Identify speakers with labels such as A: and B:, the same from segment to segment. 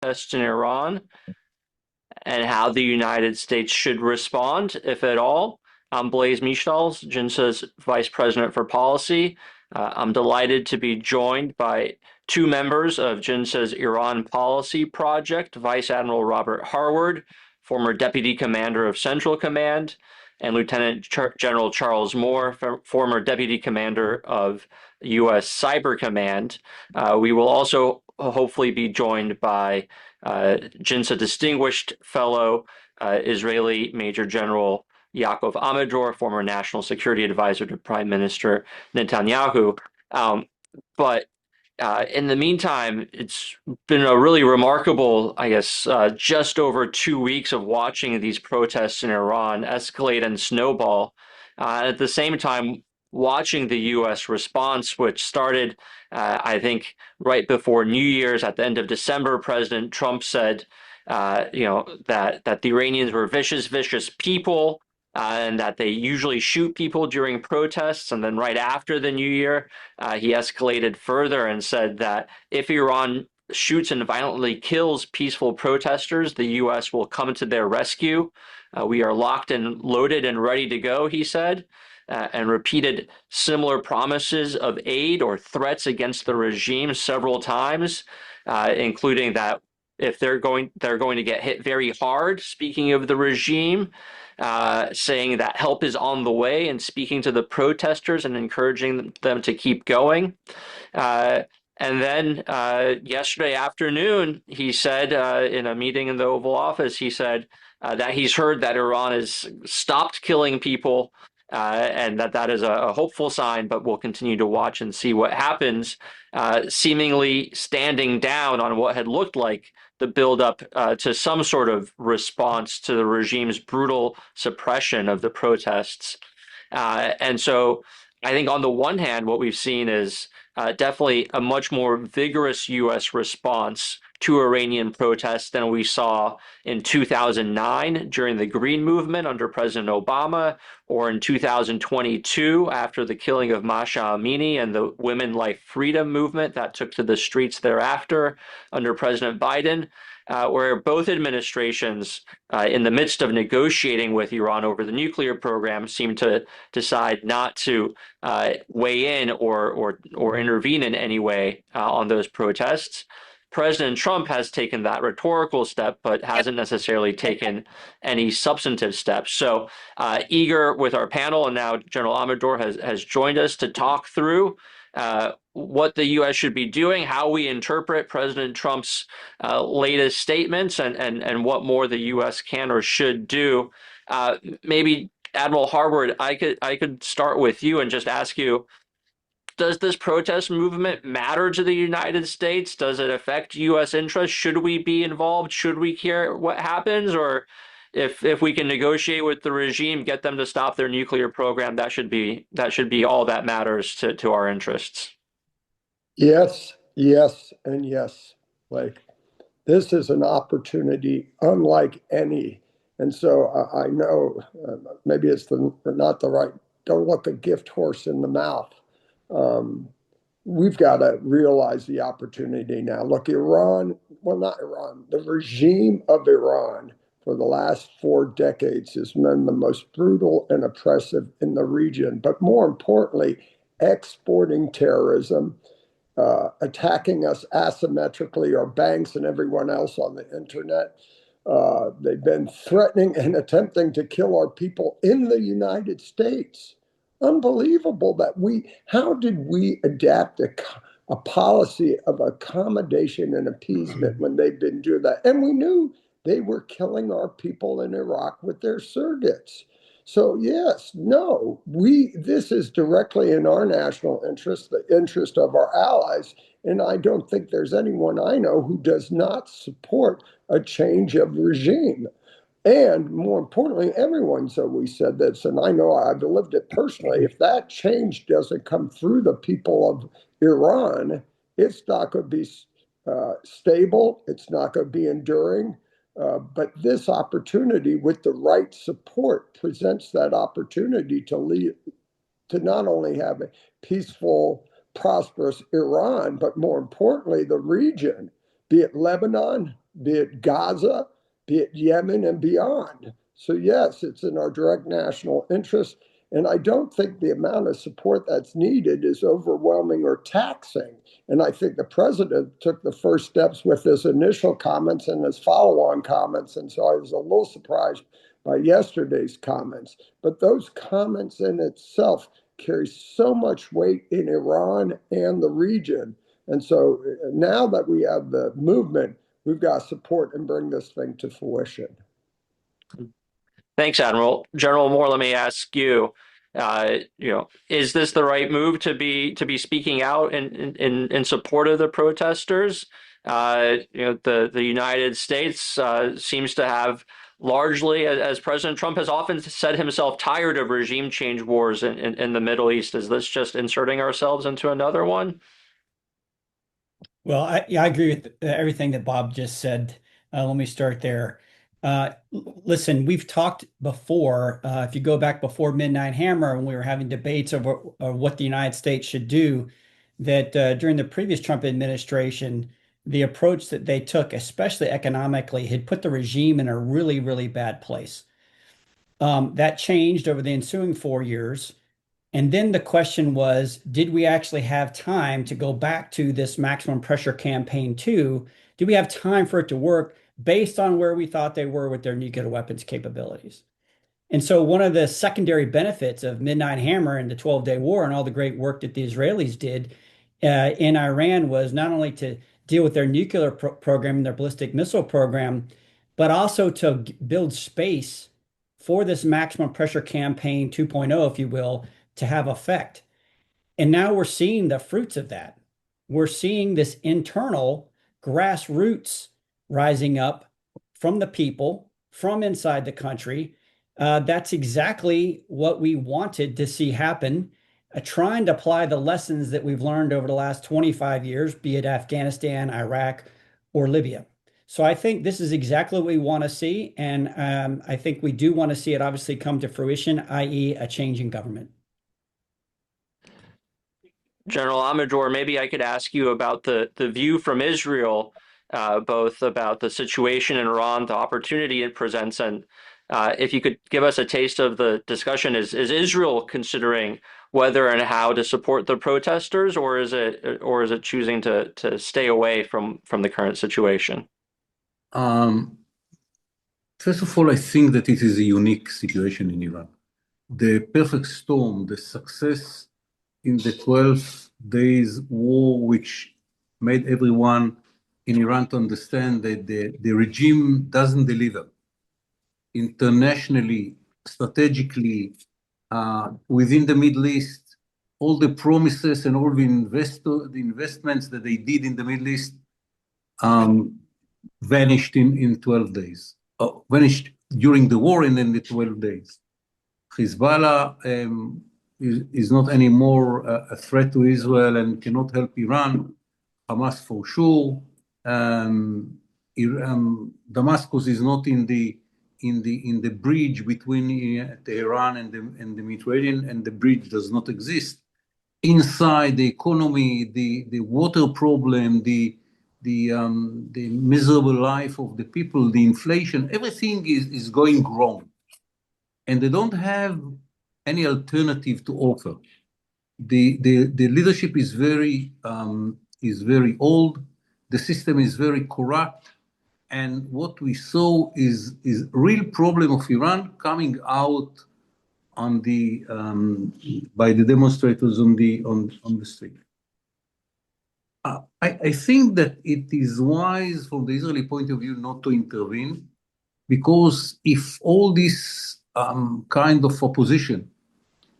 A: protests in Iran and how the United States should respond, if at all. I'm Blaise Michels, JINSA's Vice President for Policy. I'm delighted to be joined by two members of JINSA's Iran Policy Project, Vice Admiral Robert Harward, former Deputy Commander of Central Command, and Lieutenant General Charles Moore, former Deputy Commander of U.S. Cyber Command. We will also hopefully be joined by JINSA Distinguished Fellow, Israeli Major General Yaakov Amidror, former National Security Advisor to Prime Minister Netanyahu. But in the meantime, it's been a really remarkable, I guess, just over 2 weeks of watching these protests in Iran escalate and snowball. At the same time, watching the U.S. response, which started, I think, right before New Year's at the end of December. President Trump said, that the Iranians were vicious people, and that they usually shoot people during protests. And then right after the New Year, he escalated further and said that if Iran shoots and violently kills peaceful protesters, the U.S. will come to their rescue. We are locked and loaded and ready to go, he said, and repeated similar promises of aid or threats against the regime several times, including that if they're going to get hit very hard, speaking of the regime, saying that help is on the way, and speaking to the protesters and encouraging them to keep going. And then yesterday afternoon, he said in a meeting in the Oval Office, he said that he's heard that Iran has stopped killing people, and that is a hopeful sign, but we'll continue to watch and see what happens, seemingly standing down on what had looked like the buildup to some sort of response to the regime's brutal suppression of the protests. And so I think on the one hand, what we've seen is definitely a much more vigorous U.S. response to Iranian protests than we saw in 2009 during the Green Movement under President Obama, or in 2022 after the killing of Masha Amini and the Women Life Freedom movement that took to the streets thereafter under President Biden. Where both administrations, in the midst of negotiating with Iran over the nuclear program, seem to decide not to weigh in or intervene in any way on those protests. President Trump has taken that rhetorical step, but hasn't necessarily taken any substantive steps. So eager with our panel, and now General Amador has joined us to talk through what the U.S. should be doing, how we interpret President Trump's latest statements, and what more the U.S. can or should do. Maybe Admiral Harward, I could start with you and just ask you, does this protest movement matter to the United States? Does it affect U.S. interests? Should we be involved? Should we care what happens? Or if we can negotiate with the regime, get them to stop their nuclear program, that should be all that matters to our interests.
B: Yes, yes, and yes. Like, this is an opportunity unlike any. And so I know maybe it's not the right, don't look a gift horse in the mouth. We've got to realize the opportunity now. Look, Iran, well, not Iran, the regime of Iran for the last 4 decades has been the most brutal and oppressive in the region, but more importantly, exporting terrorism, attacking us asymmetrically, our banks and everyone else on the internet. They've been threatening and attempting to kill our people in the United States. Unbelievable that how did we adapt a policy of accommodation and appeasement when they've been doing that? And we knew they were killing our people in Iraq with their surrogates. So yes, no, this is directly in our national interest, the interest of our allies. And I don't think there's anyone I know who does not support a change of regime. And more importantly, everyone's always said this, and I know I've lived it personally. If that change doesn't come through the people of Iran, it's not going to be stable. It's not going to be enduring. But this opportunity, with the right support, presents that opportunity to not only have a peaceful, prosperous Iran, but more importantly, the region, be it Lebanon, be it Gaza, be it Yemen, and beyond. So, yes, it's in our direct national interest. And I don't think the amount of support that's needed is overwhelming or taxing. And I think the president took the first steps with his initial comments and his follow on comments. And so I was a little surprised by yesterday's comments. But those comments in itself carry so much weight in Iran and the region. And so now that we have the movement, we've got to support and bring this thing to fruition.
A: Thanks, Admiral. General Moore, let me ask you, is this the right move to be speaking out in support of the protesters? The United States seems to have largely, as President Trump has often said himself, tired of regime change wars in the Middle East. Is this just inserting ourselves into another one?
C: Well, I agree with everything that Bob just said. Let me start there. Listen, we've talked before. If you go back before Midnight Hammer, when we were having debates over what the United States should do, that during the previous Trump administration, the approach that they took, especially economically, had put the regime in a really, really bad place. That changed over the ensuing 4 years. And then the question was, did we actually have time to go back to this maximum pressure campaign too? Did we have time for it to work based on where we thought they were with their nuclear weapons capabilities? And so one of the secondary benefits of Midnight Hammer and the 12-day war and all the great work that the Israelis did in Iran was not only to deal with their nuclear program and their ballistic missile program, but also to build space for this maximum pressure campaign 2.0, if you will, to have effect. And now we're seeing the fruits of that. We're seeing this internal grassroots rising up from the people, from inside the country. That's exactly what we wanted to see happen, trying to apply the lessons that we've learned over the last 25 years, be it Afghanistan, Iraq, or Libya. So I think this is exactly what we want to see. And I think we do want to see it obviously come to fruition, i.e. a change in government.
A: General Amidror, maybe I could ask you about the view from Israel, both about the situation in Iran, the opportunity it presents, and if you could give us a taste of the discussion. Is Israel considering whether and how to support the protesters, or is it choosing to stay away from the current situation?
D: First of all, I think that it is a unique situation in Iran. The perfect storm, the success in the 12 days war, which made everyone in Iran to understand that the regime doesn't deliver internationally, strategically, within the Middle East. All the promises and all the investments that they did in the Middle East vanished in 12 days, vanished during the war and in the 12 days. Hezbollah is not anymore a threat to Israel and cannot help Iran. Hamas for sure. Damascus is not in the bridge between Tehran and the Mediterranean, and the bridge does not exist. Inside the economy, the water problem, the miserable life of the people, the inflation, everything is going wrong, and they don't have any alternative to offer. The leadership is very old. The system is very corrupt, and what we saw is real problem of Iran coming out on by the demonstrators on the street. I think that it is wise from the Israeli point of view not to intervene, because if all this kind of opposition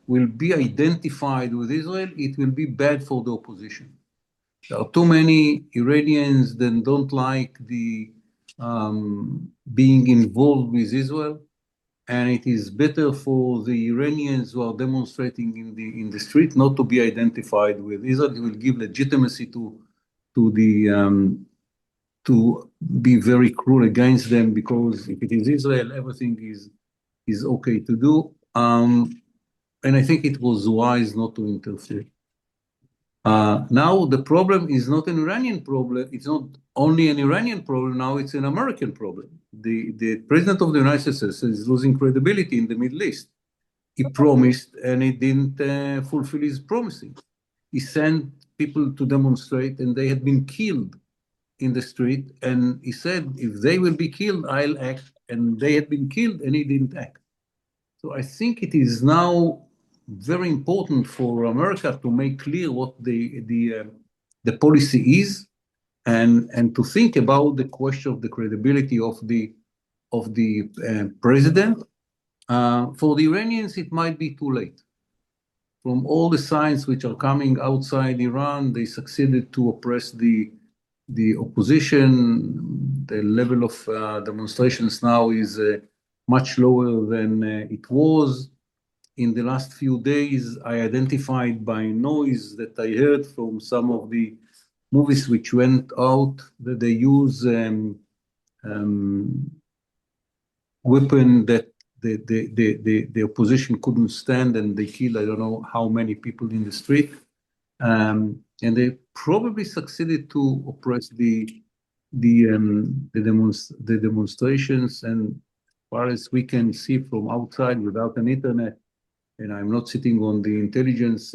D: will be identified with Israel, it will be bad for the opposition. There are too many Iranians that don't like the being involved with Israel, and it is better for the Iranians who are demonstrating in the street not to be identified with Israel. It will give legitimacy to be very cruel against them, because if it is Israel, everything is okay to do. And I think it was wise not to interfere. Now the problem is not an Iranian problem. It's not only an Iranian problem. Now it's an American problem. The president of the United States is losing credibility in the Middle East. He promised and he didn't fulfill his promises. He sent people to demonstrate and they had been killed in the street. And he said, if they will be killed, I'll act. And they had been killed and he didn't act. So I think it is now very important for America to make clear what the policy is, and to think about the question of the credibility of the president. For the Iranians, it might be too late. From all the signs which are coming outside Iran, they succeeded to oppress the opposition. The level of demonstrations now is much lower than it was. In the last few days, I identified by noise that I heard from some of the movies which went out that they use weapon that the opposition couldn't stand, and they killed I don't know how many people in the street. And they probably succeeded to oppress the demonstrations. And as far as we can see from outside without an internet, and I'm not sitting on the intelligence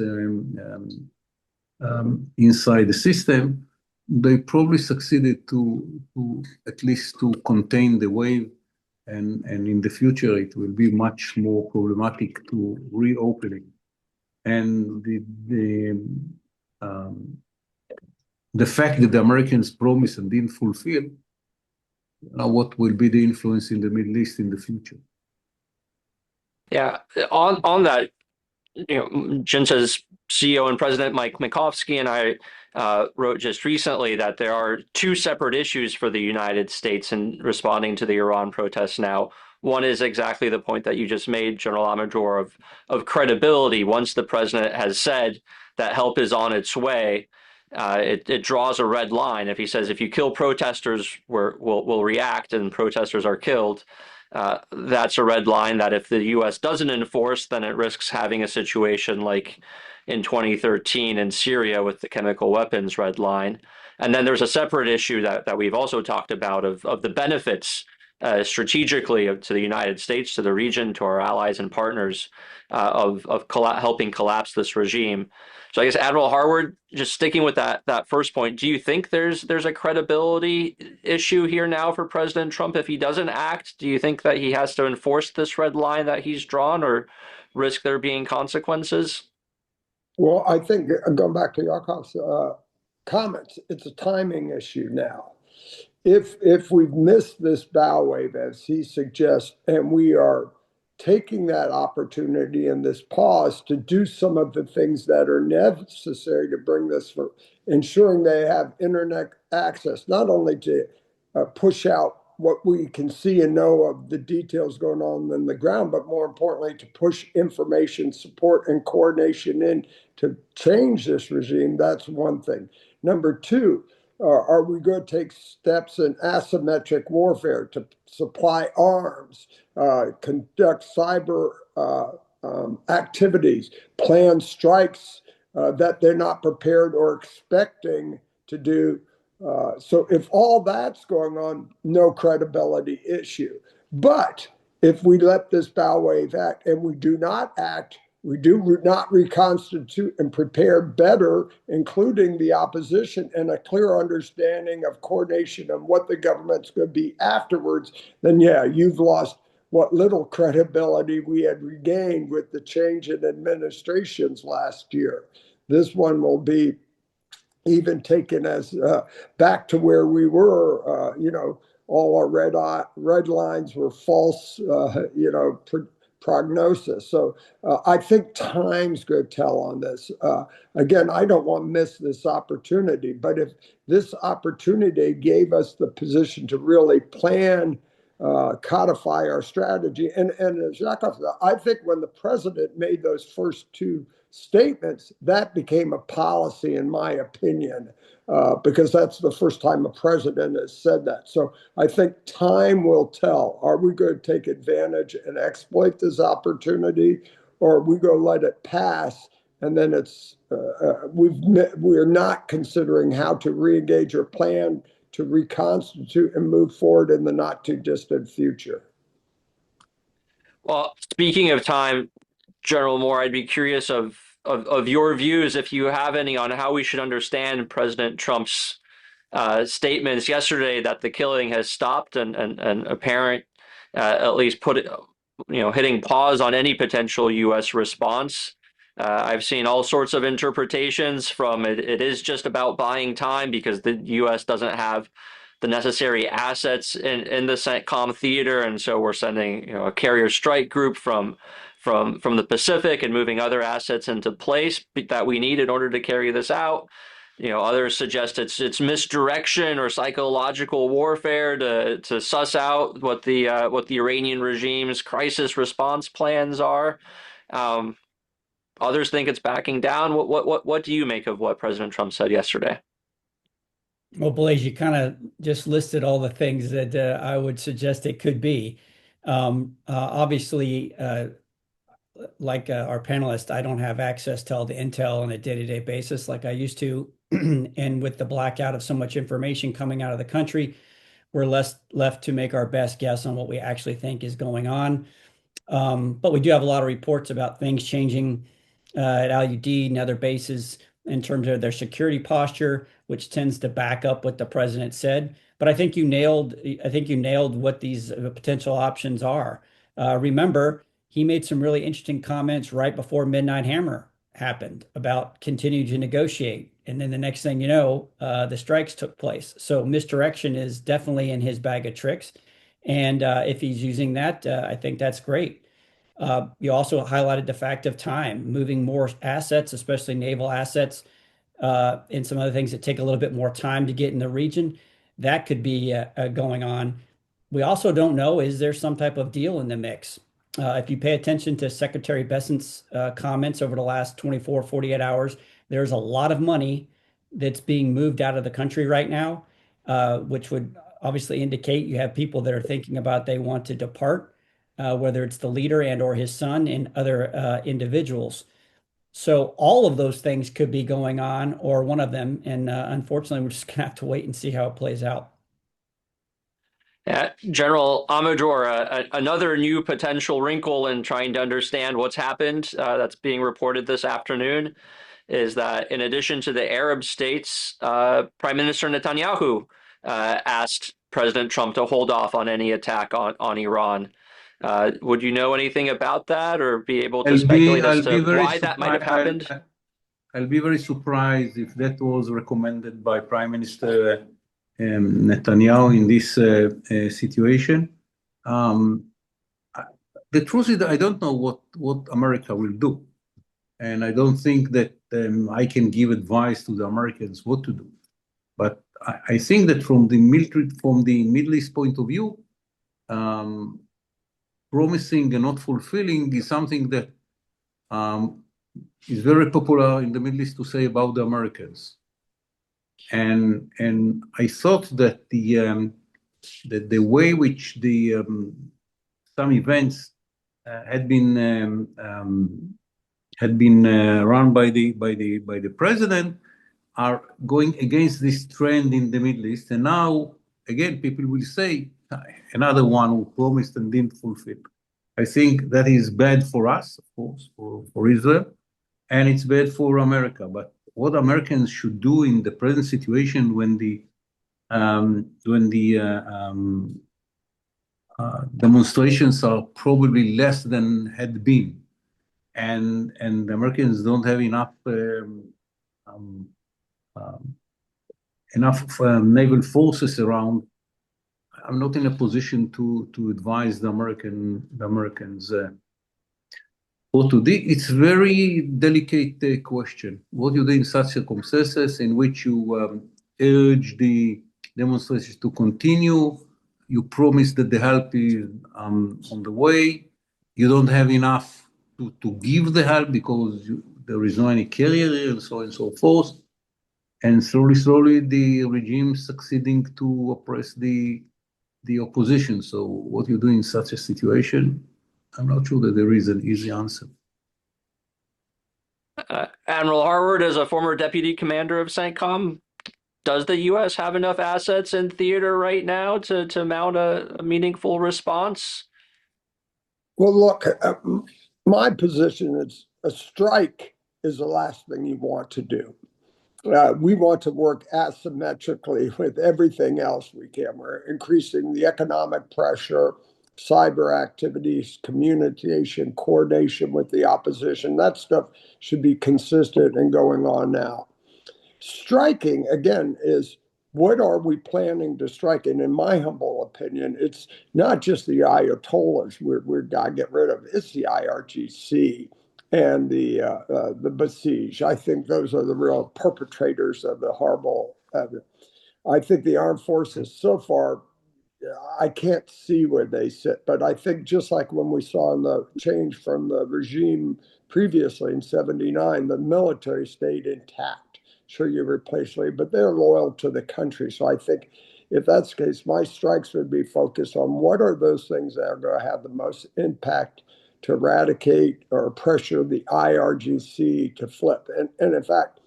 D: inside the system, they probably succeeded to at least to contain the wave, and in the future it will be much more problematic to reopen it. And the fact that the Americans promised and didn't fulfill, what will be the influence in the Middle East in the future?
A: Yeah, on that, JINSA's CEO and President Mike Makovsky and I wrote just recently that there are two separate issues for the United States in responding to the Iran protests now. One is exactly the point that you just made, General Amidror, of credibility. Once the president has said that help is on its way, it draws a red line. If he says, if you kill protesters, we'll react, and protesters are killed, that's a red line that if the U.S. doesn't enforce, then it risks having a situation like in 2013 in Syria with the chemical weapons red line. And then there's a separate issue that we've also talked about of the benefits strategically to the United States, to the region, to our allies and partners of helping collapse this regime. So I guess, Admiral Harward, just sticking with that first point, do you think there's a credibility issue here now for President Trump if he doesn't act? Do you think that he has to enforce this red line that he's drawn, or risk there being consequences?
B: Well, I think, going back to Yaakov's comments, it's a timing issue now. If we've missed this bow wave, as he suggests, and we are taking that opportunity and this pause to do some of the things that are necessary to bring this for ensuring they have internet access, not only to push out what we can see and know of the details going on the ground, but more importantly, to push information, support, and coordination in to change this regime. That's one thing. Number two, are we going to take steps in asymmetric warfare to supply arms, conduct cyber activities, plan strikes that they're not prepared or expecting to do? So if all that's going on, no credibility issue. But if we let this bow wave act and we do not act, we do not reconstitute and prepare better, including the opposition, and a clear understanding of coordination of what the government's going to be afterwards, then yeah, you've lost what little credibility we had regained with the change in administrations last year. This one will be even taken as back to where we were. All our red lines were false, prognosis. So I think time's going to tell on this. Again, I don't want to miss this opportunity, but if this opportunity gave us the position to really plan, codify our strategy, and as Yaakov said, I think when the president made those first two statements, that became a policy, in my opinion, because that's the first time a president has said that. So I think time will tell. Are we going to take advantage and exploit this opportunity, or are we going to let it pass and then we're not considering how to reengage or plan to reconstitute and move forward in the not too distant future.
A: Well, speaking of time, General Moore, I'd be curious of your views, if you have any, on how we should understand President Trump's statements yesterday that the killing has stopped and apparent, at least put it, hitting pause on any potential U.S. response. I've seen all sorts of interpretations from it is just about buying time because the U.S. doesn't have the necessary assets in the CENTCOM theater, and so we're sending a carrier strike group from the Pacific and moving other assets into place that we need in order to carry this out. Others suggest it's misdirection or psychological warfare to suss out what the Iranian regime's crisis response plans are. Others think it's backing down. What do you make of what President Trump said yesterday?
C: Well, Blaise, you kind of just listed all the things that I would suggest it could be. Obviously, like our panelist, I don't have access to all the intel on a day-to-day basis like I used to. And with the blackout of so much information coming out of the country, we're left to make our best guess on what we actually think is going on. But we do have a lot of reports about things changing at LUD and other bases in terms of their security posture, which tends to back up what the president said. But I think you nailed what these potential options are. Remember, he made some really interesting comments right before Midnight Hammer happened about continuing to negotiate. And then the next thing you know, the strikes took place. So misdirection is definitely in his bag of tricks. And if he's using that, I think that's great. You also highlighted the fact of time, moving more assets, especially naval assets, and some other things that take a little bit more time to get in the region. That could be going on. We also don't know, is there some type of deal in the mix? If you pay attention to Secretary Bessent's comments over the last 24, 48 hours, there's a lot of money that's being moved out of the country right now, which would obviously indicate you have people that are thinking about they want to depart, whether it's the leader and or his son and other individuals. So all of those things could be going on, or one of them. And unfortunately, we're just going to have to wait and see how it plays out.
A: General Amidror, another new potential wrinkle in trying to understand what's happened that's being reported this afternoon is that in addition to the Arab states, Prime Minister Netanyahu asked President Trump to hold off on any attack on Iran. Would you know anything about that or be able to speculate as to why that might have happened?
D: I'll be very surprised if that was recommended by Prime Minister Netanyahu in this situation. The truth is that I don't know what America will do. And I don't think that I can give advice to the Americans what to do. But I think that from the Middle East point of view, promising and not fulfilling is something that is very popular in the Middle East to say about the Americans. And I thought that the way which some events had been run by the president are going against this trend in the Middle East. And now again, people will say another one who promised and didn't fulfill. I think that is bad for us, of course, for Israel, and it's bad for America. But what Americans should do in the present situation when the demonstrations are probably less than had been, and the Americans don't have enough naval forces around. I'm not in a position to advise the Americans what to do. It's very delicate question. What you do in such circumstances in which you urge the demonstrations to continue, you promise that the help is on the way, you don't have enough to give the help because there is no any carrier and so on and so forth. And slowly the regime is succeeding to oppress the opposition. So what you do in such a situation, I'm not sure that there is an easy answer.
A: Admiral Harward, as a former deputy commander of CENTCOM, does the U.S. have enough assets in theater right now to mount a meaningful response?
B: Well, look, my position is a strike is the last thing you want to do. We want to work asymmetrically with everything else we can. We're increasing the economic pressure, cyber activities, communication, coordination with the opposition. That stuff should be consistent and going on now. Striking, again, is what are we planning to strike? And in my humble opinion, it's not just the Ayatollahs we're got to get rid of, it's the IRGC and the Basij. I think those are the real perpetrators of the horrible. I think the armed forces so far, I can't see where they sit, but I think just like when we saw in the change from the regime previously in '79, the military stayed intact. Sure, you replace me, but they're loyal to the country. So I think if that's the case, my strikes would be focused on what are those things that are going to have the most impact to eradicate or pressure the IRGC to flip. And in fact,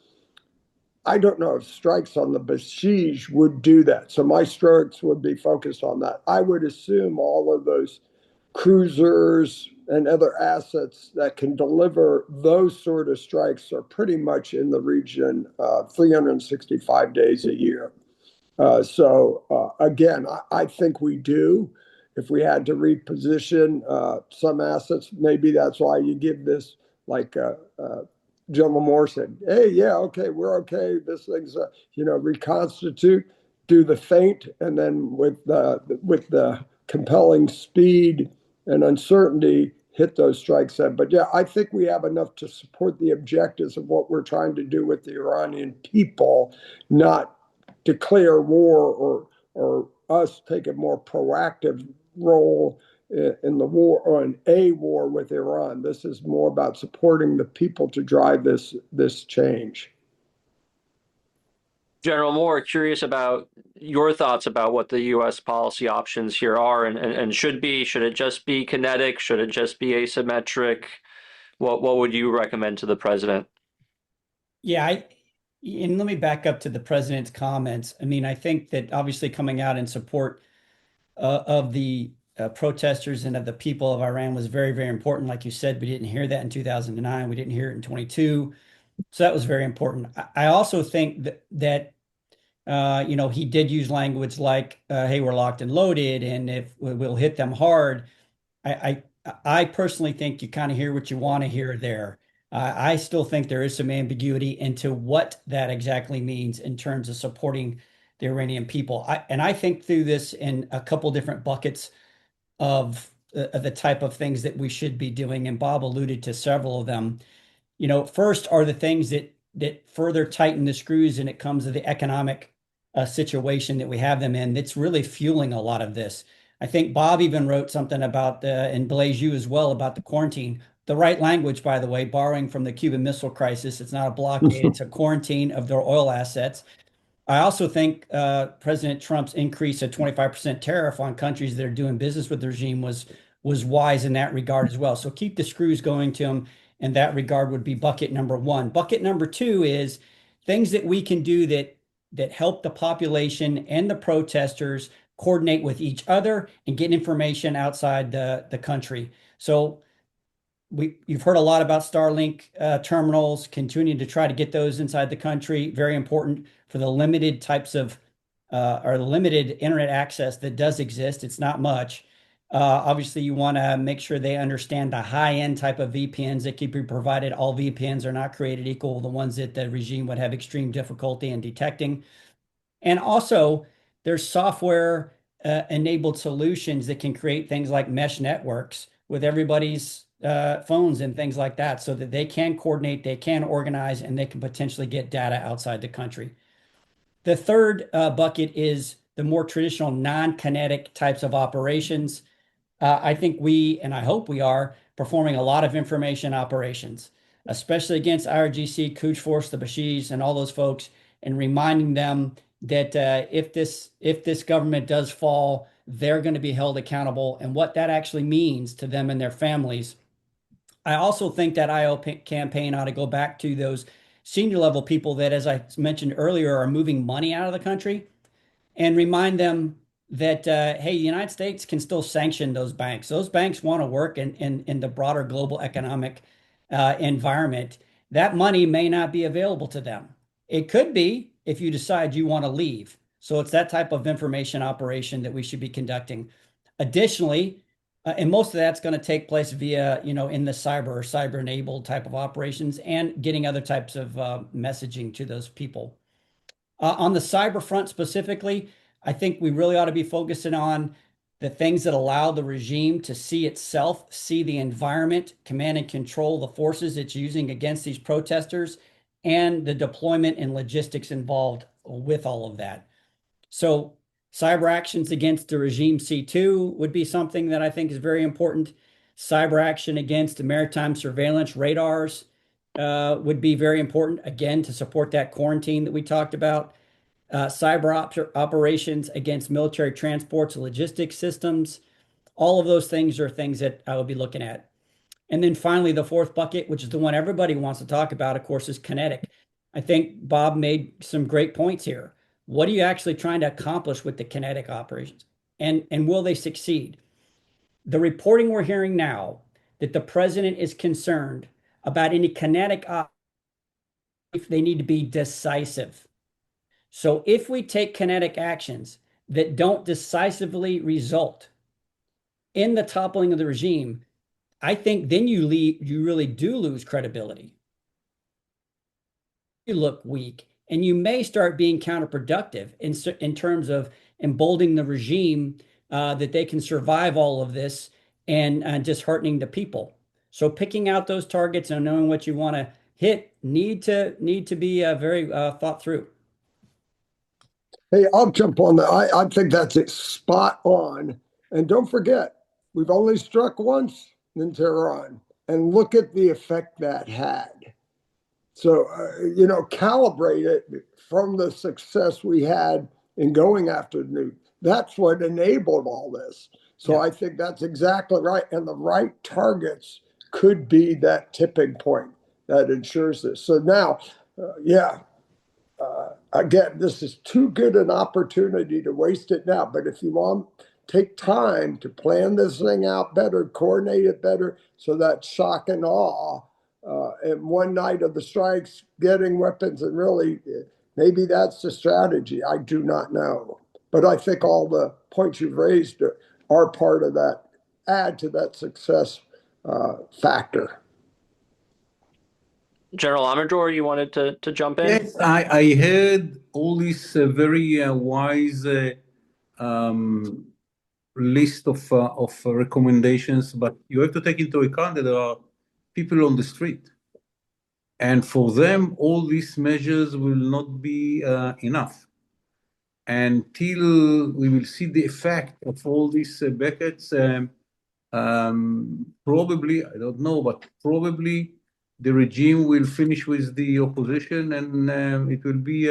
B: I don't know if strikes on the Basij would do that. So my strikes would be focused on that. I would assume all of those cruisers and other assets that can deliver those sort of strikes are pretty much in the region 365 days a year. Again, I think we do. If we had to reposition some assets, maybe that's why you give this like General Moore said, "Hey, yeah, okay, we're okay. This thing's reconstitute, do the feint, and then with the compelling speed and uncertainty, hit those strikes in." But yeah, I think we have enough to support the objectives of what we're trying to do with the Iranian people, not declare war or us take a more proactive role in the war or in a war with Iran. This is more about supporting the people to drive this change.
A: General Moore, curious about your thoughts about what the U.S. policy options here are and should be. Should it just be kinetic? Should it just be asymmetric? What would you recommend to the president?
C: Yeah, and let me back up to the president's comments. I mean, I think that obviously coming out in support of the protesters and of the people of Iran was very, very important. Like you said, we didn't hear that in 2009. We didn't hear it in 22. So that was very important. I also think that he did use language like, "Hey, we're locked and loaded, and if we'll hit them hard." I I personally think you kind of hear what you want to hear there. I still think there is some ambiguity into what that exactly means in terms of supporting the Iranian people. And I think through this in a couple different buckets of the type of things that we should be doing, and Bob alluded to several of them. First are the things that further tighten the screws, and it comes to the economic situation that we have them in. That's really fueling a lot of this. I think Bob even wrote something about and Blaise, you as well, about the quarantine. The right language, by the way, borrowing from the Cuban Missile Crisis. It's not a blockade; it's a quarantine of their oil assets. I also think President Trump's increase of 25% tariff on countries that are doing business with the regime was wise in that regard as well. So keep the screws going to him in that regard would be bucket number one. Bucket number two is things that we can do that help the population and the protesters coordinate with each other and get information outside the country. So you've heard a lot about Starlink terminals, continuing to try to get those inside the country. Very important for the limited types of or the limited internet access that does exist. It's not much. Obviously, you want to make sure they understand the high-end type of VPNs that can be provided. All VPNs are not created equal. The ones that the regime would have extreme difficulty in detecting. And also, there's software enabled solutions that can create things like mesh networks with everybody's phones and things like that so that they can coordinate, they can organize, and they can potentially get data outside the country. The third bucket is the more traditional non-kinetic types of operations. I think and I hope we are, performing a lot of information operations, especially against IRGC, Quds Force, the Basij, and all those folks, and reminding them that if this government does fall, they're going to be held accountable, and what that actually means to them and their families. I also think that IO campaign ought to go back to those senior level people that, as I mentioned earlier, are moving money out of the country and remind them that, hey, the United States can still sanction those banks. Those banks want to work in the broader global economic environment. That money may not be available to them. It could be if you decide you want to leave. So it's that type of information operation that we should be conducting. Additionally, and most of that's going to take place via, in the cyber-enabled type of operations and getting other types of messaging to those people. On the cyber front specifically, I think we really ought to be focusing on the things that allow the regime to see itself, see the environment, command and control the forces it's using against these protesters, and the deployment and logistics involved with all of that. So cyber actions against the regime C2 would be something that I think is very important. Cyber action against the maritime surveillance radars would be very important, again, to support that quarantine that we talked about. Cyber operations against military transports and logistics systems. All of those things are things that I would be looking at. And then finally, the fourth bucket, which is the one everybody wants to talk about, of course, is kinetic. I think Bob made some great points here. What are you actually trying to accomplish with the kinetic operations? And will they succeed? The reporting we're hearing now that the president is concerned about any kinetic if they need to be decisive. So if we take kinetic actions that don't decisively result in the toppling of the regime, I think then you really do lose credibility. You look weak, and you may start being counterproductive in terms of emboldening the regime that they can survive all of this and disheartening the people. So picking out those targets and knowing what you want to hit need to be very thought through.
B: Hey, I'll jump on that. I think that's it, spot on. And don't forget, we've only struck once in Tehran, and look at the effect that had. So, calibrate it from the success we had in going after the nuke. That's what enabled all this. So yeah. I think that's exactly right. And the right targets could be that tipping point that ensures this. So now, again, this is too good an opportunity to waste it now. But if you want, take time to plan this thing out better, coordinate it better, so that shock and awe and one night of the strikes, getting weapons, and really, maybe that's the strategy. I do not know. But I think all the points you've raised are part of that, add to that success factor.
A: General Amidror, you wanted to jump in?
D: Yes, I heard all this very wise list of recommendations, but you have to take into account that there are people on the street. And for them, all these measures will not be enough. Until we will see the effect of all these buckets, probably, I don't know, but probably the regime will finish with the opposition, and it will be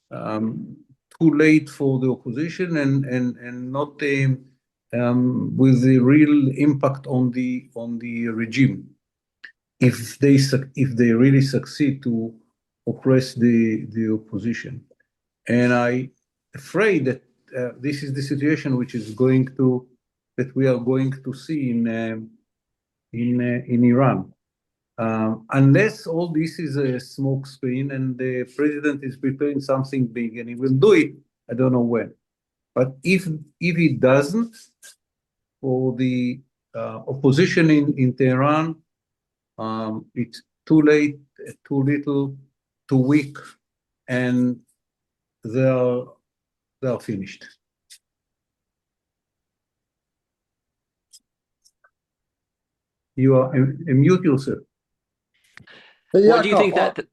D: too late for the opposition and not with the real impact on the regime. If they really succeed to oppress the opposition. And I'm afraid that this is the situation which is that we are going to see in Iran. Unless all this is a smoke screen and the president is preparing something big, and he will do it, I don't know when. But if he doesn't, for the opposition in Tehran, it's too late, too little, too weak, and they're finished. You are mute yourself.
B: Hey,
A: what do you think that?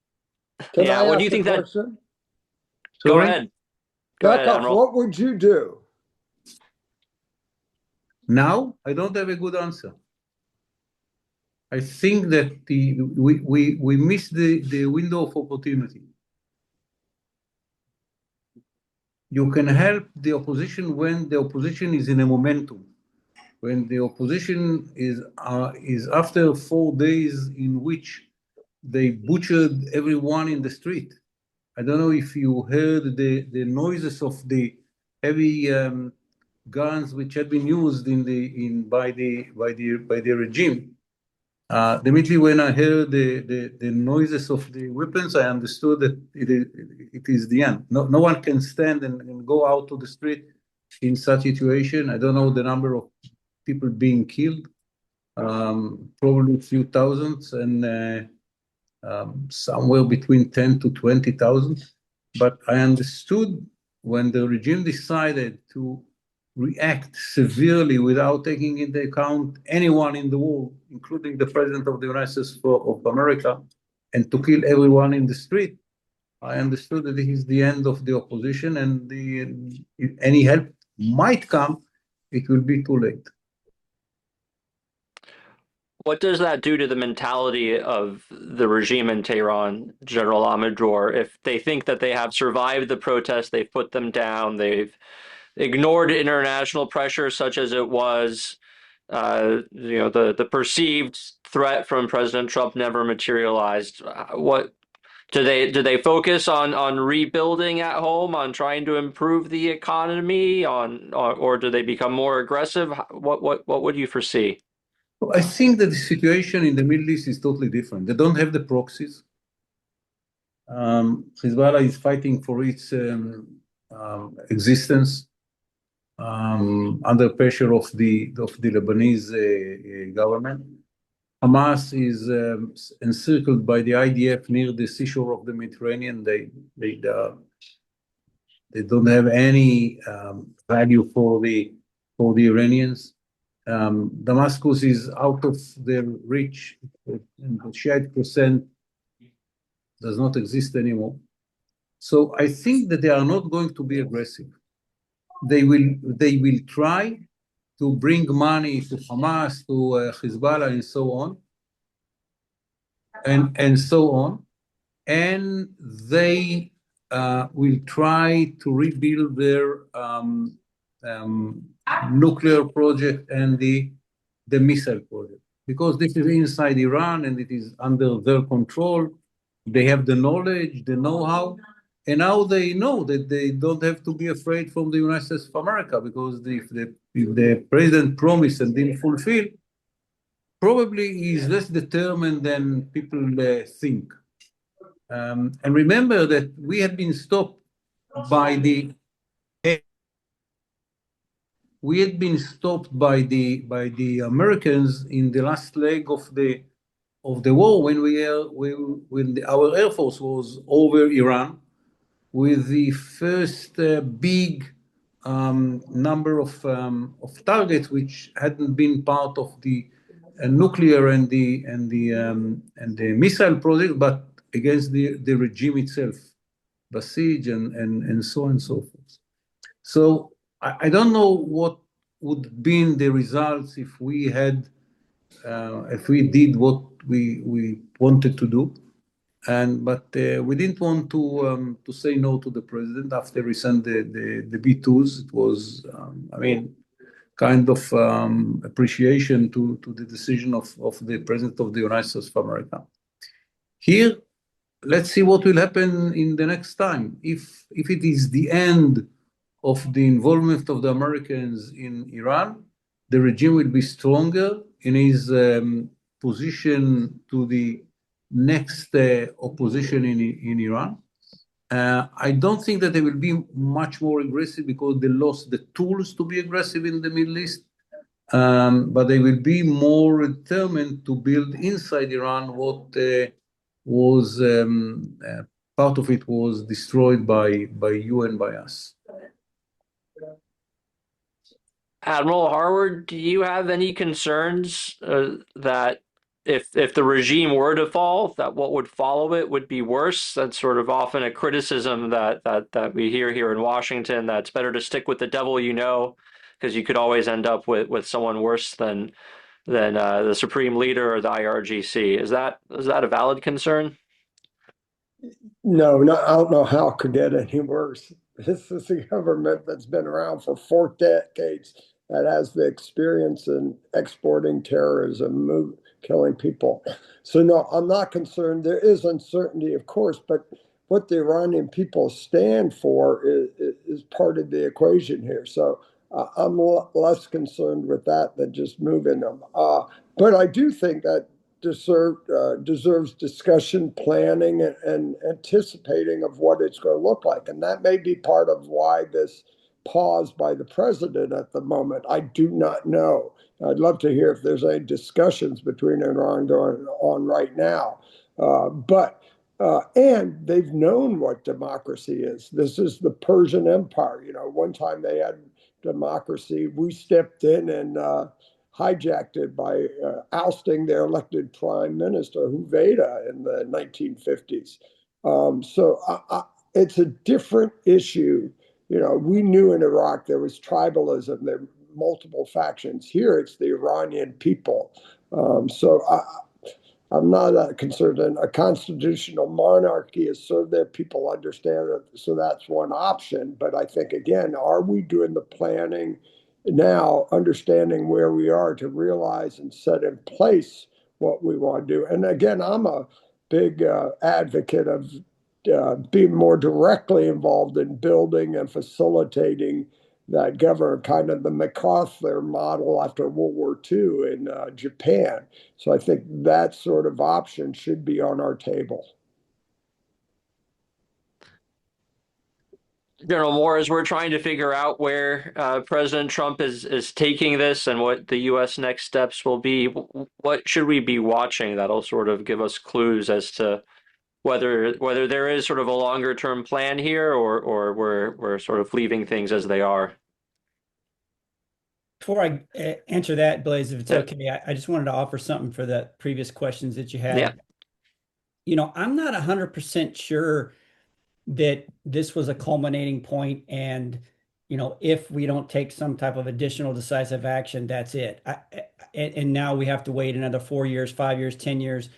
A: What do you think that?
B: Question?
A: Go ahead. Go ahead,
B: Yaakov,
A: Admiral.
B: what would you do?
D: Now, I don't have a good answer. I think that we missed the window of opportunity. You can help the opposition when the opposition is in a momentum, when the opposition is after 4 days in which they butchered everyone in the street. I don't know if you heard the noises of the heavy guns which had been used by the regime. Immediately when I heard the noises of the weapons, I understood that it is the end. No one can stand and go out to the street in such situation. I don't know the number of people being killed, probably a few thousands, and somewhere between 10 to 20,000. But I understood when the regime decided to react severely without taking into account anyone in the world, including the President of the United States of America, and to kill everyone in the street, I understood that this is the end of the opposition, and if any help might come, it will be too late.
A: What does that do to the mentality of the regime in Tehran, General Amidror, if they think that they have survived the protests, they've put them down, they've ignored international pressure such as it was, the perceived threat from President Trump never materialized. What do they focus on rebuilding at home, on trying to improve the economy, or do they become more aggressive? What would you foresee?
D: I think that the situation in the Middle East is totally different. They don't have the proxies. Hezbollah is fighting for its existence under pressure of the Lebanese government. Hamas is encircled by the IDF near the seashore of the Mediterranean. They don't have any value for the Iranians. Damascus is out of their reach, and the Shiite percent does not exist anymore. So I think that they are not going to be aggressive. They will try to bring money to Hamas, to Hezbollah, and so on, and so on, and they will try to rebuild their nuclear project and the missile project, because this is inside Iran and it is under their control. They have the knowledge, the know-how, and now they know that they don't have to be afraid from the United States of America, because if the president promised and didn't fulfill, probably he's less determined than people think. And remember that we had been stopped by the Americans in the last leg of the war when our Air Force was over Iran with the first big number of targets which hadn't been part of the nuclear and the missile project, but against the regime itself, Basij and so on and so forth. So I don't know what would be the results if we did what we wanted to do, but we didn't want to say no to the president after he sent the B-2s. It was, kind of appreciation to the decision of the president of the United States of America. Here, let's see what will happen in the next time. If it is the end of the involvement of the Americans in Iran, the regime will be stronger in his position to the next opposition in Iran. I don't think that they will be much more aggressive because they lost the tools to be aggressive in the Middle East, but they will be more determined to build inside Iran what was part of it was destroyed by you and by us.
A: Admiral Harward, do you have any concerns that if the regime were to fall, that what would follow it would be worse? That's sort of often a criticism that we hear here in Washington, that it's better to stick with the devil you know, because you could always end up with someone worse than the supreme leader or the IRGC. Is that a valid concern?
B: No, I don't know how it could get any worse. This is a government that's been around for 4 decades. that has the experience in exporting terrorism, killing people. So no, I'm not concerned. There is uncertainty, of course, but what the Iranian people stand for is part of the equation here. So I'm less concerned with that than just moving them. But I do think that deserves discussion, planning, and anticipating of what it's going to look like. And that may be part of why this pause by the president at the moment. I do not know. I'd love to hear if there's any discussions between Iran going on right now. And they've known what democracy is. This is the Persian Empire. One time they had democracy. We stepped in and hijacked it by ousting their elected prime minister, Huveda, in the 1950s. It's a different issue. We knew in Iraq there was tribalism, there were multiple factions. Here it's the Iranian people. I'm not concerned. And a constitutional monarchy is so that people understand it. So that's one option. But I think, again, are we doing the planning now, understanding where we are to realize and set in place what we want to do? And again, I'm a big advocate of being more directly involved in building and facilitating that government, kind of the MacArthur model after World War II in Japan. So I think that sort of option should be on our table.
A: General Moore, as we're trying to figure out where President Trump is taking this and what the U.S. next steps will be, what should we be watching that'll sort of give us clues as to whether there is sort of a longer term plan here, or we're sort of leaving things as they are?
C: Before I answer that, Blaze, if it's
A: Yeah.
C: okay, I just wanted to offer something for the previous questions that you
A: Yeah.
C: had. I'm not 100% sure that this was a culminating point, and if we don't take some type of additional decisive action, that's it. And now we have to wait another 4 years, 5 years, 10 years.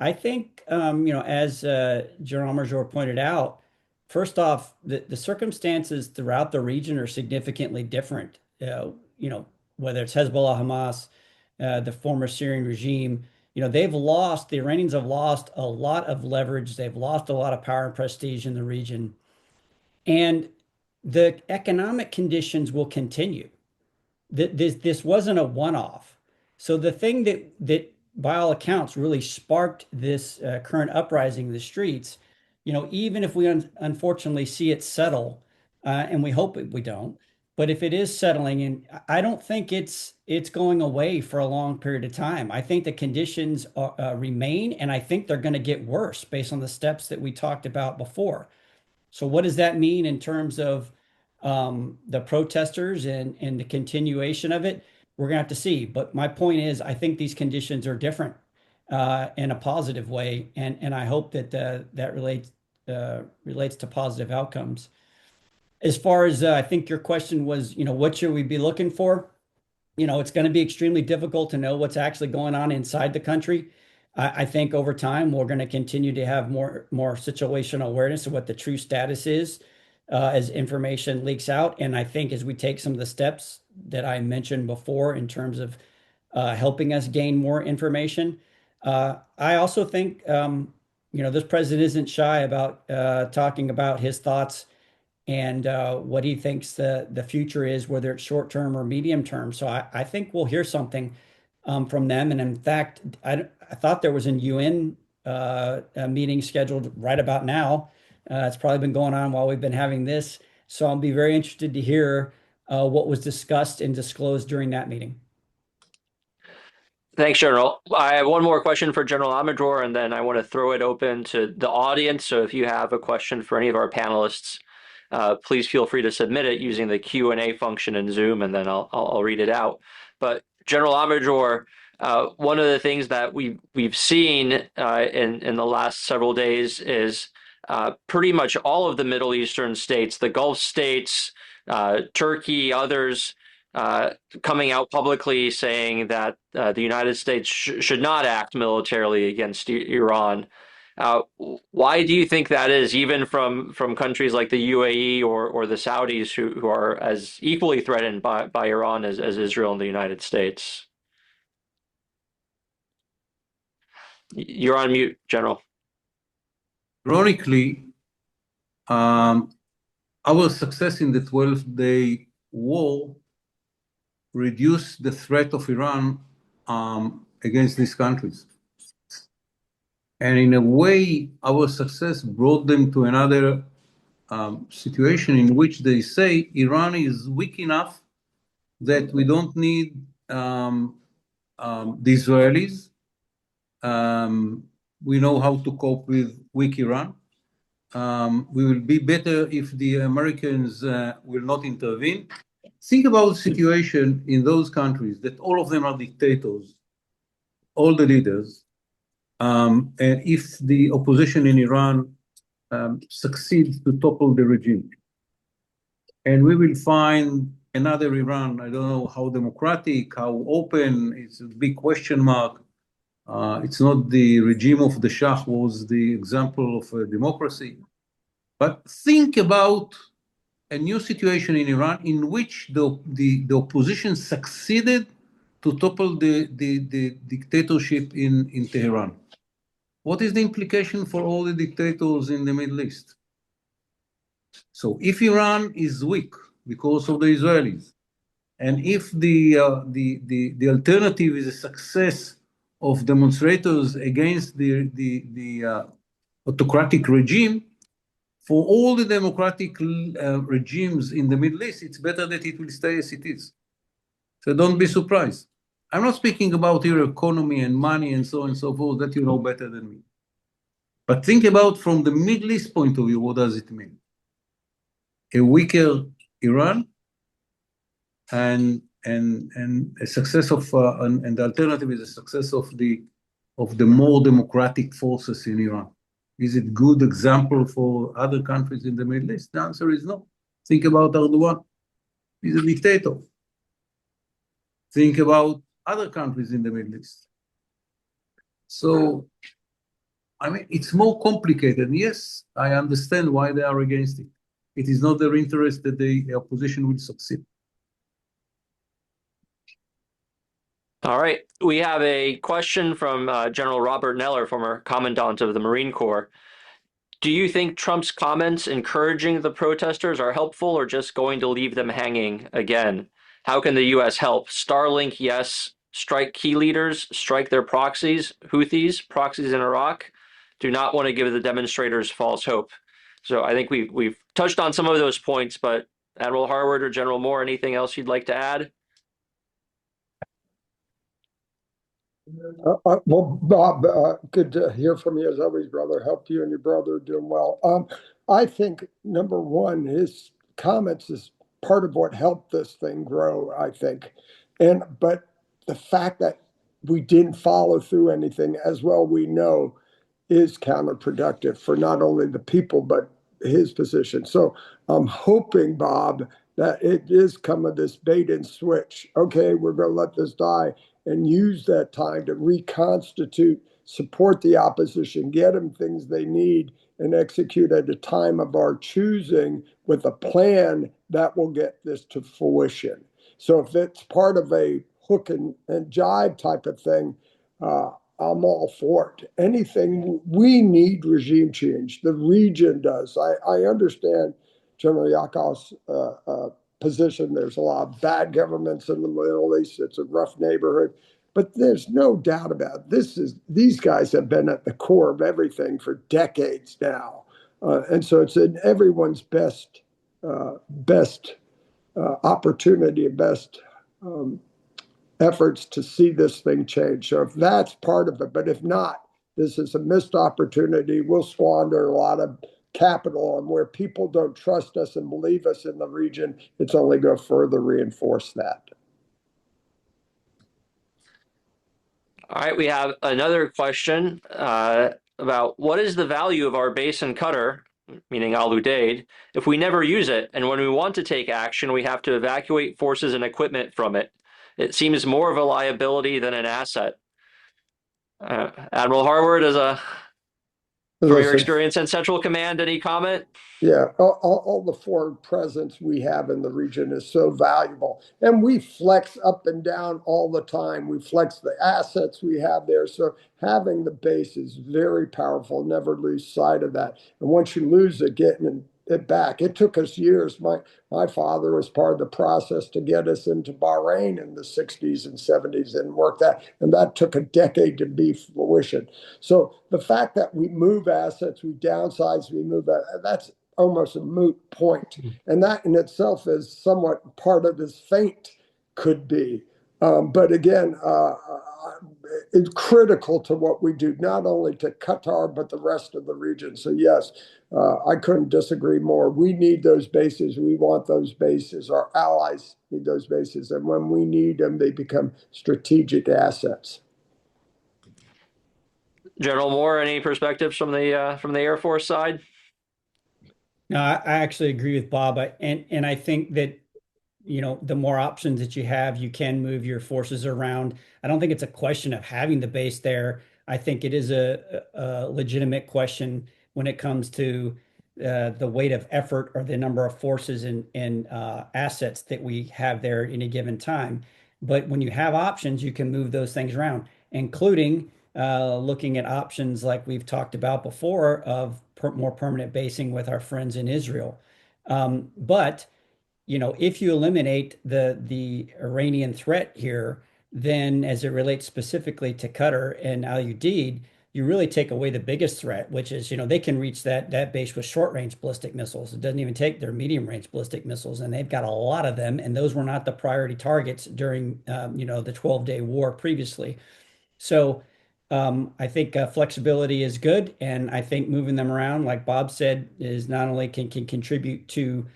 C: I think, as General Amidror pointed out, first off, the circumstances throughout the region are significantly different. Whether it's Hezbollah, Hamas, the former Syrian regime, the Iranians have lost a lot of leverage. They've lost a lot of power and prestige in the region. And the economic conditions will continue. This wasn't a one-off. So the thing that by all accounts really sparked this current uprising in the streets, even if we unfortunately see it settle, and we hope we don't, but if it is settling, and I don't think it's going away for a long period of time. I think the conditions remain, and I think they're going to get worse based on the steps that we talked about before. So what does that mean in terms of the protesters and the continuation of it? We're going to have to see. But my point is, I think these conditions are different in a positive way, and I hope that that relates to positive outcomes. As far as I think your question was, what should we be looking for? It's going to be extremely difficult to know what's actually going on inside the country. I think over time we're going to continue to have more situational awareness of what the true status is as information leaks out. And I think as we take some of the steps that I mentioned before in terms of helping us gain more information, I also think this president isn't shy about talking about his thoughts and what he thinks the future is, whether it's short term or medium term. So I think we'll hear something from them. And in fact, I thought there was an UN meeting scheduled right about now. It's probably been going on while we've been having this. So I'll be very interested to hear what was discussed and disclosed during that meeting.
A: Thanks, General. I have one more question for General Amidror, and then I want to throw it open to the audience. So if you have a question for any of our panelists, please feel free to submit it using the Q&A function in Zoom, and then I'll read it out. But General Amidror, one of the things that we've seen in the last several days is pretty much all of the Middle Eastern states, the Gulf states, Turkey, others, coming out publicly saying that the United States should not act militarily against Iran. Why do you think that is, even from countries like the UAE or the Saudis who are as equally threatened by Iran as Israel and the United States? You're on mute, General.
D: Ironically, our success in the 12-day war reduced the threat of Iran against these countries. And in a way, our success brought them to another situation in which they say Iran is weak enough that we don't need the Israelis. We know how to cope with weak Iran. We will be better if the Americans will not intervene. Think about the situation in those countries that all of them are dictators, all the leaders. And if the opposition in Iran succeeds to topple the regime, and we will find another Iran, I don't know how democratic, how open, it's a big question mark. It's not the regime of the Shah was the example of a democracy. But think about a new situation in Iran in which the opposition succeeded to topple the dictatorship in Tehran. What is the implication for all the dictators in the Middle East? So if Iran is weak because of the Israelis, and if the alternative is a success of demonstrators against the autocratic regime, for all the democratic regimes in the Middle East, it's better that it will stay as it is. So don't be surprised. I'm not speaking about your economy and money and so on and so forth, that you know better than me. But think about from the Middle East point of view, what does it mean? A weaker Iran and a success of and the alternative is a success of the more democratic forces in Iran. Is it good example for other countries in the Middle East? The answer is no. Think about Erdogan. He's a dictator. Think about other countries in the Middle East. So, I mean, it's more complicated. Yes, I understand why they are against it. It is not their interest that the opposition will succeed.
A: All right. We have a question from General Robert Neller, former Commandant of the Marine Corps. Do you think Trump's comments encouraging the protesters are helpful or just going to leave them hanging again? How can the U.S. help? Starlink, yes. Strike key leaders, strike their proxies, Houthis, proxies in Iraq. Do not want to give the demonstrators false hope. So I think we've touched on some of those points, but Admiral Harward or General Moore, anything else you'd like to add?
B: Well, Bob, good to hear from you as always, brother. Hope you and your brother are doing well. I think number one, his comments is part of what helped this thing grow, I think. But the fact that we didn't follow through anything, as well we know, is counterproductive for not only the people but his position. So I'm hoping, Bob, that it is come of this bait and switch. Okay, we're going to let this die, and use that time to reconstitute, support the opposition, get them things they need, and execute at a time of our choosing with a plan that will get this to fruition. So if it's part of a hook and jive type of thing, I'm all for it. Anything, we need regime change. The region does. I understand General Yaakov's position. There's a lot of bad governments in the Middle East. It's a rough neighborhood. But there's no doubt about it. These guys have been at the core of everything for decades now. And so it's in everyone's best opportunity, best efforts to see this thing change. So if that's part of it, but if not, this is a missed opportunity. We'll squander a lot of capital, and where people don't trust us and believe us in the region, it's only going to further reinforce that.
A: All right, we have another question about what is the value of our base in Qatar, meaning Al Udeid, if we never use it, and when we want to take action, we have to evacuate forces and equipment from it. It seems more of a liability than an asset. Admiral Harward, as a From your
B: Listen,
A: experience in Central Command, any comment?
B: yeah, all the foreign presence we have in the region is so valuable. And we flex up and down all the time. We flex the assets we have there. So having the base is very powerful. Never lose sight of that. And once you lose it, getting it back. It took us years. My father was part of the process to get us into Bahrain in the 60s and 70s and work that. And that took a decade to be fruition. So the fact that we move assets, we downsize, we move, that's almost a moot point. And that in itself is somewhat part of this feint could be. But again, it's critical to what we do, not only to Qatar, but the rest of the region. So yes, I couldn't disagree more. We need those bases. We want those bases. Our allies need those bases. And when we need them, they become strategic assets.
A: General Moore, any perspectives from the Air Force side?
C: No, I actually agree with Bob. And I think that, the more options that you have, you can move your forces around. I don't think it's a question of having the base there. I think it is a legitimate question when it comes to the weight of effort or the number of forces and assets that we have there at any given time. But when you have options, you can move those things around, including looking at options like we've talked about before of more permanent basing with our friends in Israel. But if you eliminate the Iranian threat here, then as it relates specifically to Qatar and Al Udeid, you really take away the biggest threat, which is, they can reach that base with short-range ballistic missiles. It doesn't even take their medium-range ballistic missiles, and they've got a lot of them, and those were not the priority targets during, the 12-day war previously. So I think flexibility is good, and I think moving them around, like Bob said, is not only can contribute to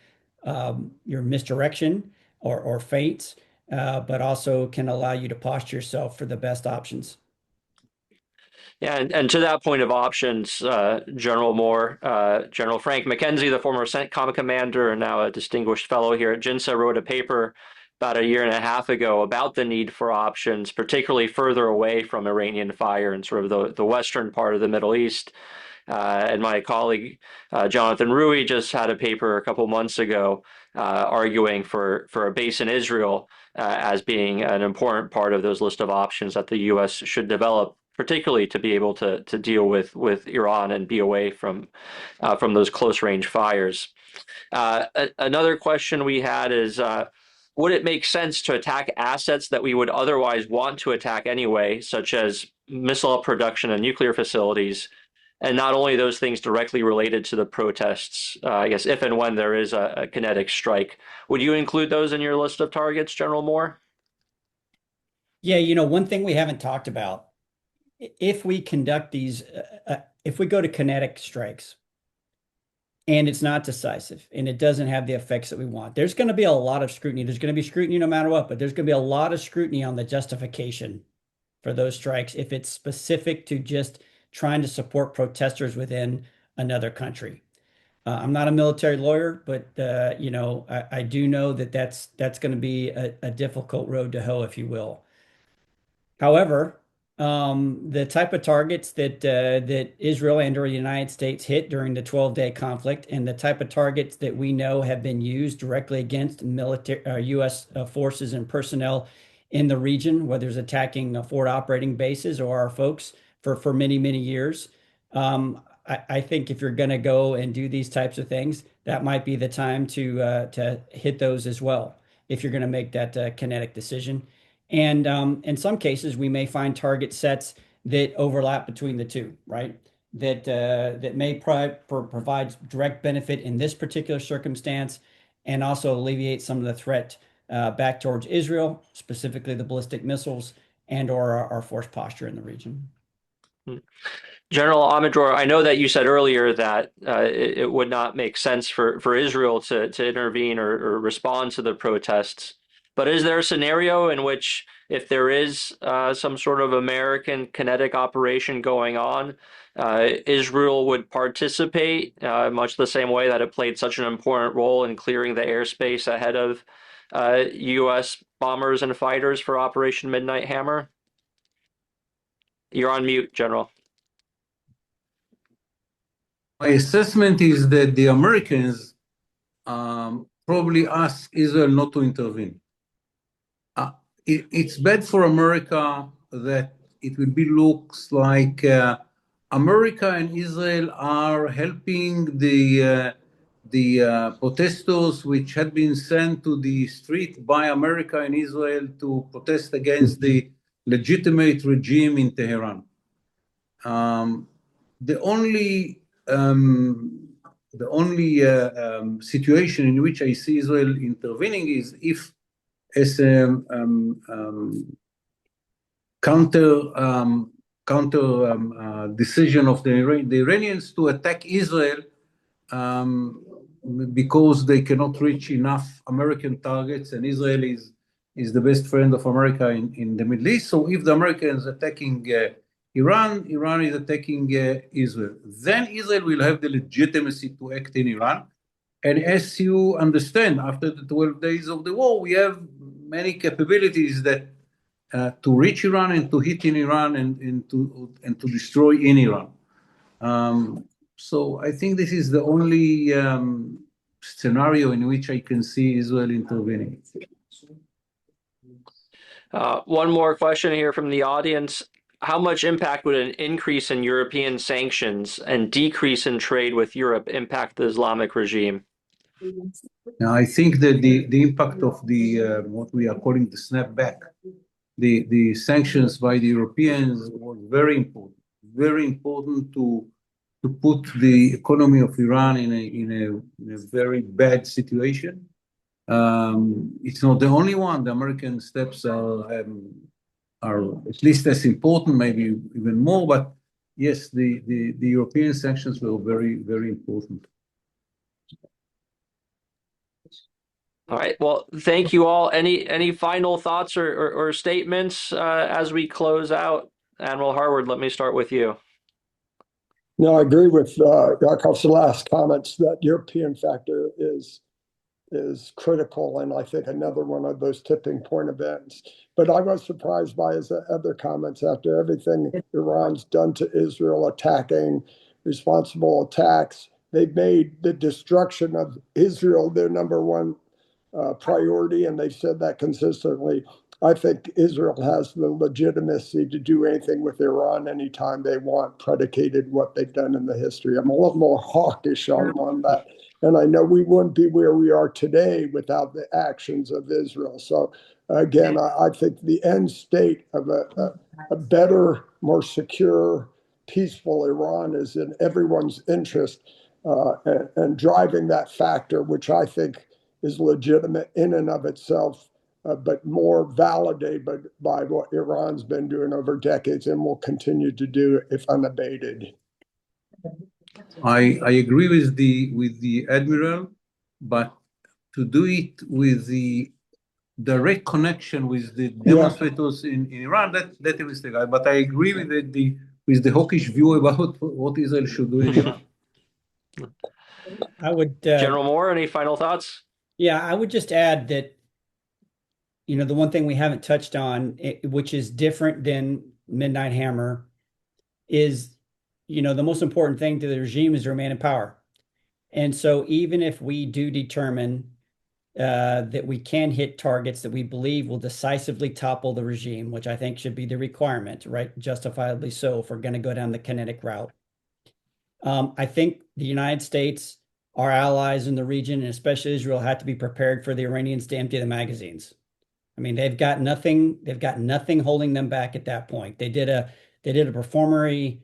C: your misdirection or feints, but also can allow you to posture yourself for the best options.
A: Yeah, and to that point of options, General Moore, General Frank McKenzie, the former CENTCOM commander and now a distinguished fellow here at JINSA, wrote a paper about a year and a half ago about the need for options, particularly further away from Iranian fire and sort of the western part of the Middle East. And my colleague Jonathan Rui just had a paper a couple months ago arguing for a base in Israel as being an important part of those list of options that the U.S. should develop, particularly to be able to deal with Iran and be away from those close range fires. Another question we had is, would it make sense to attack assets that we would otherwise want to attack anyway, such as missile production and nuclear facilities, and not only those things directly related to the protests, I guess if and when there is a kinetic strike? Would you include those in your list of targets, General Moore?
C: Yeah, one thing we haven't talked about, if we conduct these, if we go to kinetic strikes and it's not decisive and it doesn't have the effects that we want, there's going to be a lot of scrutiny. There's going to be scrutiny no matter what, but there's going to be a lot of scrutiny on the justification for those strikes if it's specific to just trying to support protesters within another country. I'm not a military lawyer, but I do know that that's going to be a difficult road to hoe, if you will. However, the type of targets that Israel and or the United States hit during the 12-day conflict, and the type of targets that we know have been used directly against military U.S. Forces and personnel in the region, whether it's attacking forward operating bases or our folks for many, many years. I think if you're going to go and do these types of things, that might be the time to hit those as well, if you're going to make that kinetic decision. And in some cases, we may find target sets that overlap between the two, right? That may provide direct benefit in this particular circumstance, and also alleviate some of the threat back towards Israel, specifically the ballistic missiles and or our force posture in the region.
A: General Amidror, I know that you said earlier that it would not make sense for Israel to intervene or respond to the protests. But is there a scenario in which, if there is some sort of American kinetic operation going on, Israel would participate much the same way that it played such an important role in clearing the airspace ahead of U.S. bombers and fighters for Operation Midnight Hammer? You're on mute, General.
D: My assessment is that the Americans probably ask Israel not to intervene. It's bad for America that it will be looks like America and Israel are helping the protesters which had been sent to the street by America and Israel to protest against the legitimate regime in Tehran. The only situation in which I see Israel intervening is if, as a counter decision of the Iranians to attack Israel because they cannot reach enough American targets, and Israel is the best friend of America in the Middle East. So if the Americans attacking Iran, Iran is attacking Israel. Then Israel will have the legitimacy to act in Iran. And as you understand, after the 12 days of the war, we have many capabilities that to reach Iran and to hit in Iran and to destroy in Iran. So I think this is the only scenario in which I can see Israel intervening.
A: One more question here from the audience. How much impact would an increase in European sanctions and decrease in trade with Europe impact the Islamic regime?
D: Now, I think that the impact of the what we are calling the snapback, the sanctions by the Europeans was very important to put the economy of Iran in a very bad situation. It's not the only one. The American steps are at least as important, maybe even more. But yes, the European sanctions were very important.
A: All right. Well, thank you all. Any final thoughts or statements as we close out? Admiral Harward, let me start with you.
B: No, I agree with Yaakov's last comments that European factor is critical, and I think another one of those tipping point events. But I was surprised by his other comments after everything Iran's done to Israel, attacking, responsible attacks. They've made the destruction of Israel their number one priority, and they've said that consistently. I think Israel has the legitimacy to do anything with Iran anytime they want, predicated what they've done in the history. I'm a little more hawkish on that. And I know we wouldn't be where we are today without the actions of Israel. So again, I think the end state of a better, more secure, peaceful Iran is in everyone's interest, and driving that factor, which I think is legitimate in and of itself, but more validated by what Iran's been doing over decades and will continue to do if unabated.
D: I agree with the admiral, but to do it with the direct connection with the demonstrators in Iran, that is the guy. But I agree with the hawkish view about what Israel should do in Iran.
C: I would
A: General Moore, any final thoughts?
C: Yeah, I would just add that, the one thing we haven't touched on, which is different than Midnight Hammer, is, the most important thing to the regime is to remain in power. And so even if we do determine that we can hit targets that we believe will decisively topple the regime, which I think should be the requirement, right? Justifiably so, if we're going to go down the kinetic route. I think the United States, our allies in the region, and especially Israel, had to be prepared for the Iranians to empty the magazines. I mean, they've got nothing holding them back at that point. They did a performery,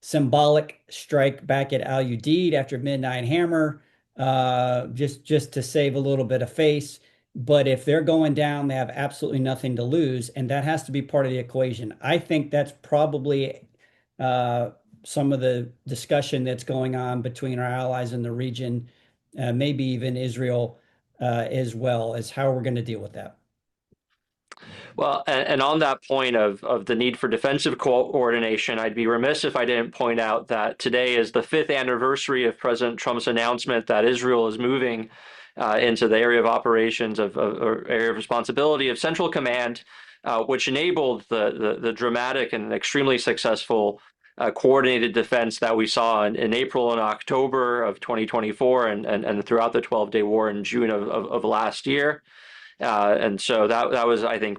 C: symbolic strike back at Al Udeid after Midnight Hammer, just to save a little bit of face. But if they're going down, they have absolutely nothing to lose, and that has to be part of the equation. I think that's probably some of the discussion that's going on between our allies in the region, maybe even Israel as well, as how we're going to deal with that.
A: Well, and on that point of the need for defensive coordination, I'd be remiss if I didn't point out that today is the 5th anniversary of President Trump's announcement that Israel is moving into the area of operations or area of responsibility of Central Command, which enabled the dramatic and extremely successful coordinated defense that we saw in April and October of 2024 and throughout the 12-day war in June of last year. And so that was, I think,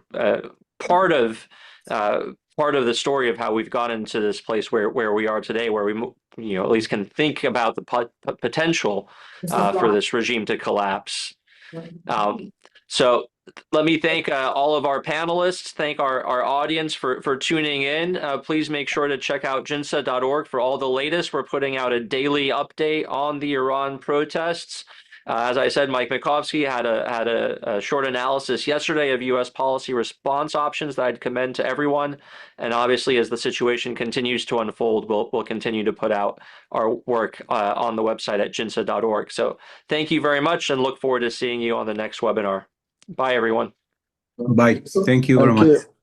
A: part of the story of how we've gotten into this place where we are today, where we at least can think about the potential for this regime to collapse. So let me thank all of our panelists, thank our audience for tuning in. Please make sure to check out JINSA.org for all the latest. We're putting out a daily update on the Iran protests. As I said, Mike Mikovsky had a short analysis yesterday of U.S. policy response options that I'd commend to everyone. And obviously, as the situation continues to unfold, we'll continue to put out our work on the website at jinsa.org. So thank you very much, and look forward to seeing you on the next webinar. Bye, everyone.
D: Bye. Thank you very
B: Thank
D: much.
B: you.